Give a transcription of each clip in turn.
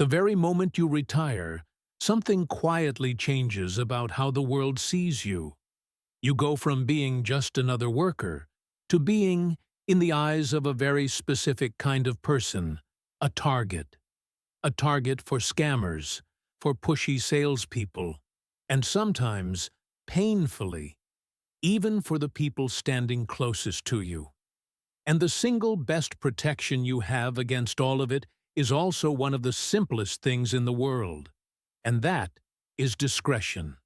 The very moment you retire, something quietly changes about how the world sees you. You go from being just another worker to being, in the eyes of a very specific kind of person, a target. A target for scammers, for pushy salespeople, and sometimes, painfully, even for the people standing closest to you. And the single best protection you have against all of it is also one of the simplest things in the world, and that is discretion.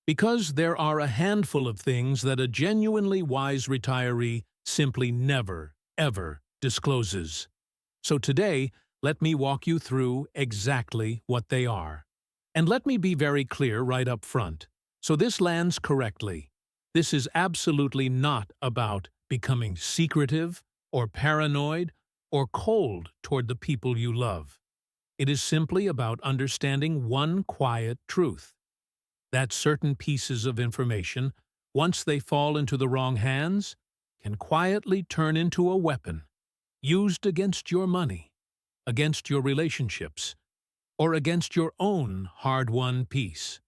Because there are a handful of things that a genuinely wise retiree simply never, ever discloses. So today, let me walk you through exactly what they are. And let me be very clear right up front, so this lands correctly. This is absolutely not about becoming secretive or paranoid or cold toward the people you love. It is simply about understanding one quiet truth: that certain pieces of information, once they fall into the wrong hands, can quietly turn into a weapon, used against your money, against your relationships, or against your own hard-won peace.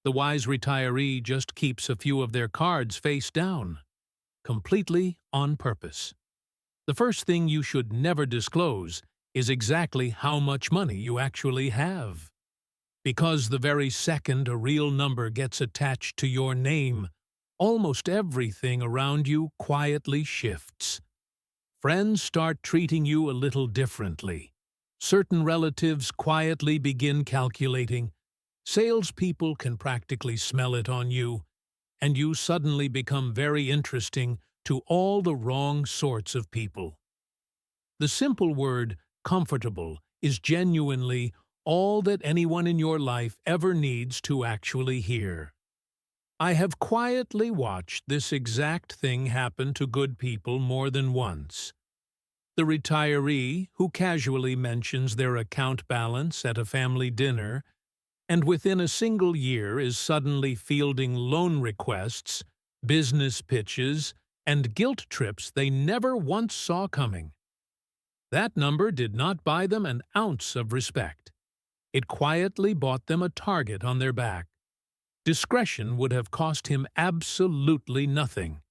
The wise retiree just keeps a few of their cards face down, completely on purpose. The first thing you should never disclose is exactly how much money you actually have. Because the very second a real number gets attached to your name, almost everything around you quietly shifts. Friends start treating you a little differently. Certain relatives quietly begin calculating. Salespeople can practically smell it on you, and you suddenly become very interesting to all the wrong sorts of people. The simple word comfortable is genuinely all that anyone in your life ever needs to actually hear. I have quietly watched this exact thing happen to good people more than once. The retiree who casually mentions their account balance at a family dinner and within a single year is suddenly fielding loan requests, business pitches, and guilt trips they never once saw coming. That number did not buy them an ounce of respect. It quietly bought them a target on their back. Discretion would have cost him absolutely nothing.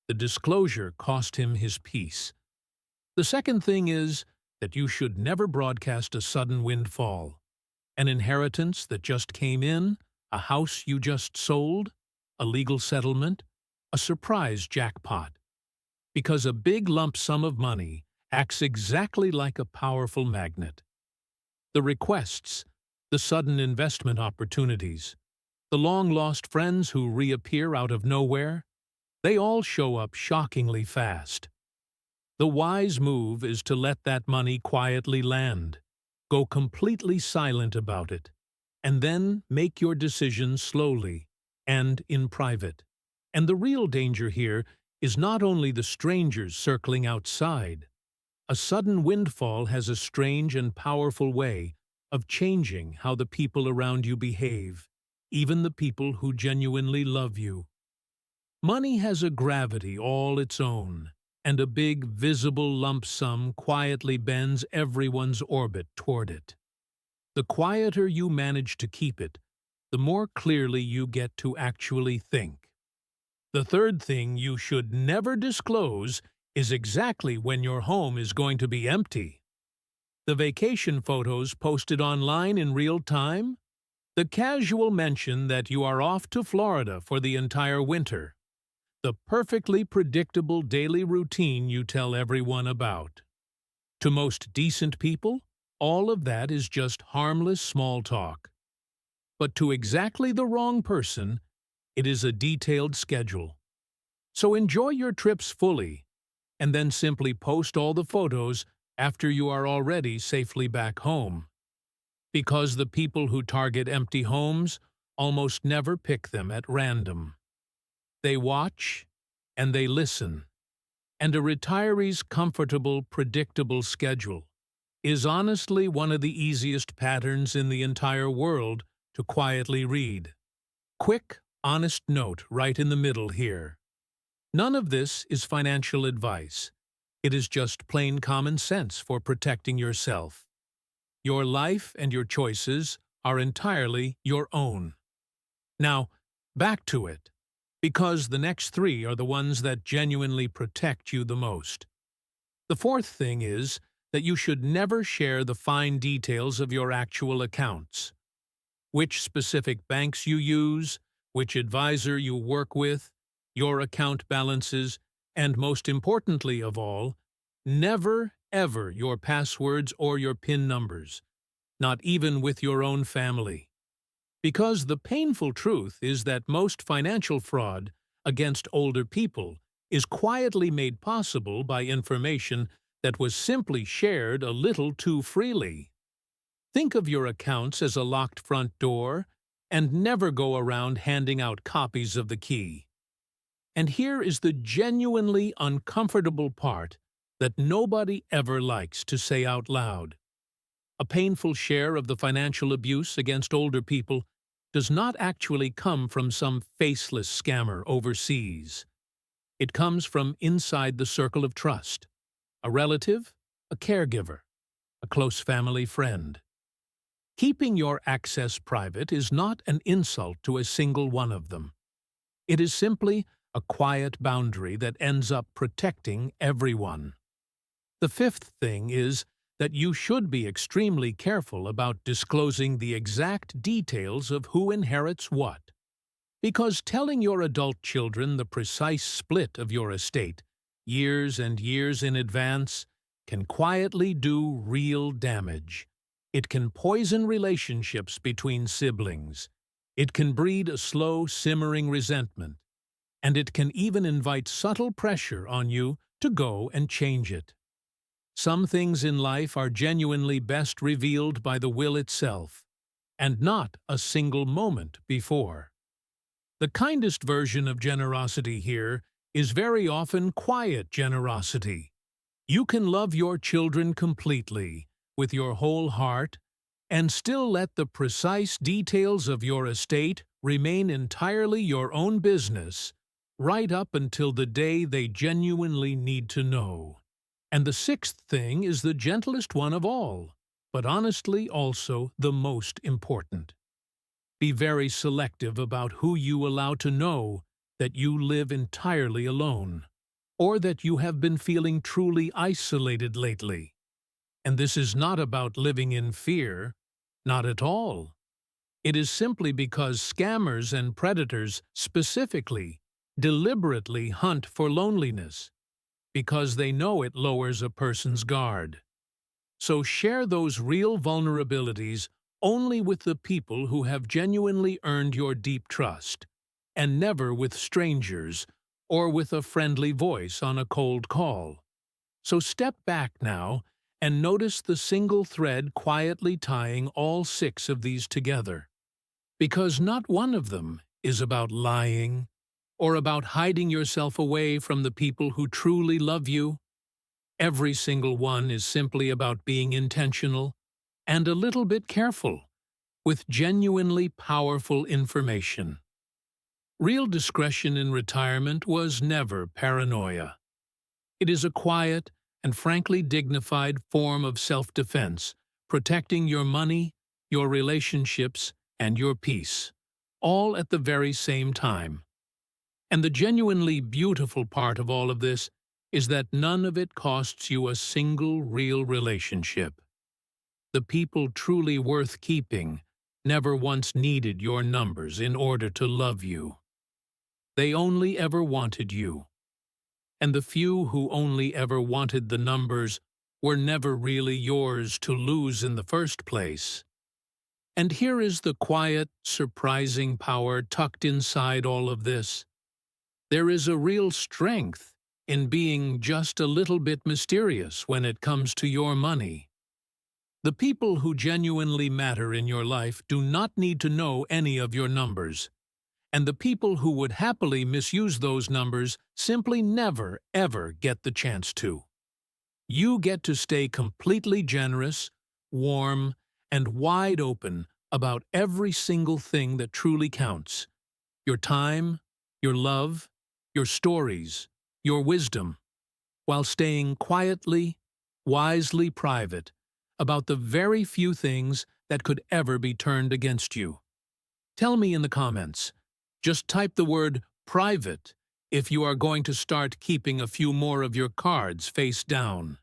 The disclosure cost him his peace. The second thing is that you should never broadcast a sudden windfall, an inheritance that just came in, a house you just sold, a legal settlement, a surprise jackpot. Because a big lump sum of money acts exactly like a powerful magnet. The requests, the sudden investment opportunities, the long-lost friends who reappear out of nowhere, they all show up shockingly fast. The wise move is to let that money quietly land, go completely silent about it, and then make your decisions slowly and in private. And the real danger here is not only the strangers circling outside. A sudden windfall has a strange and powerful way of changing how the people around you behave, even the people who genuinely love you. Money has a gravity all its own, and a big, visible lump sum quietly bends everyone's orbit toward it. The quieter you manage to keep it, the more clearly you get to actually think. The third thing you should never disclose is exactly when your home is going to be empty. The vacation photos posted online in real time? The casual mention that you are off to Florida for the entire winter? The perfectly predictable daily routine you tell everyone about? To most decent people, all of that is just harmless small talk. But to exactly the wrong person, it is a detailed schedule. So enjoy your trips fully, and then simply post all the photos after you are already safely back home. Because the people who target empty homes almost never pick them at random. They watch and they listen. And a retiree's comfortable, predictable schedule is honestly one of the easiest patterns in the entire world to quietly read. Quick, honest note right in the middle here. None of this is financial advice. It is just plain common sense for protecting yourself. Your life and your choices are entirely your own. Now, back to it, because the next three are the ones that genuinely protect you the most. The fourth thing is that you should never share the fine details of your actual accounts. Which specific banks you use, which advisor you work with, your account balances, and most importantly of all, never ever your passwords or your PIN numbers, not even with your own family. Because the painful truth is that most financial fraud against older people is quietly made possible by information that was simply shared a little too freely. Think of your accounts as a locked front door, and never go around handing out copies of the key. And here is the genuinely uncomfortable part that nobody ever likes to say out loud. A painful share of the financial abuse against older people does not actually come from some faceless scammer overseas. It comes from inside the circle of trust. A relative, a caregiver, a close family friend. Keeping your access private is not an insult to a single one of them. It is simply a quiet boundary that ends up protecting everyone. The fifth thing is that you should be extremely careful about disclosing the exact details of who inherits what. Because telling your adult children the precise split of your estate, years and years in advance, can quietly do real damage. It can poison relationships between siblings. It can breed a slow, simmering resentment. And it can even invite subtle pressure on you to go and change it. Some things in life are genuinely best revealed by the will itself, and not a single moment before. The kindest version of generosity here is very often quiet generosity. You can love your children completely, with your whole heart, and still let the precise details of your estate remain entirely your own business, right up until the day they genuinely need to know. And the sixth thing is the gentlest one of all, but honestly also the most important. Be very selective about who you allow to know that you live entirely alone, or that you have been feeling truly isolated lately. And this is not about living in fear, not at all. It is simply because scammers and predators specifically, deliberately hunt for loneliness, because they know it lowers a person's guard. So share those real vulnerabilities only with the people who have genuinely earned your deep trust, and never with strangers or with a friendly voice on a cold call. So step back now and notice the single thread quietly tying all six of these together. Because not one of them is about lying or about hiding yourself away from the people who truly love you. Every single one is simply about being intentional and a little bit careful with genuinely powerful information. Real discretion in retirement was never paranoia. It is a quiet and frankly dignified form of self-defense, protecting your money, your relationships, and your peace, all at the very same time. And the genuinely beautiful part of all of this is that none of it costs you a single real relationship. The people truly worth keeping never once needed your numbers in order to love you. They only ever wanted you. And the few who only ever wanted the numbers were never really yours to lose in the first place. And here is the quiet, surprising power tucked inside all of this. There is a real strength in being just a little bit mysterious when it comes to your money. The people who genuinely matter in your life do not need to know any of your numbers. And the people who would happily misuse those numbers simply never, ever get the chance to. You get to stay completely generous, warm, and wide open about every single thing that truly counts. Your time, your love, your stories, your wisdom, while staying quietly, wisely private about the very few things that could ever be turned against you. Tell me in the comments. Just type the word private if you are going to start keeping a few more of your cards face down.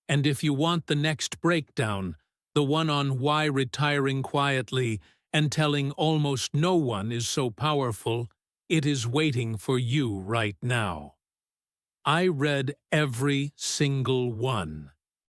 And if you want the next breakdown, the one on why retiring quietly and telling almost no one is so powerful, it is waiting for you right now. I read every single one.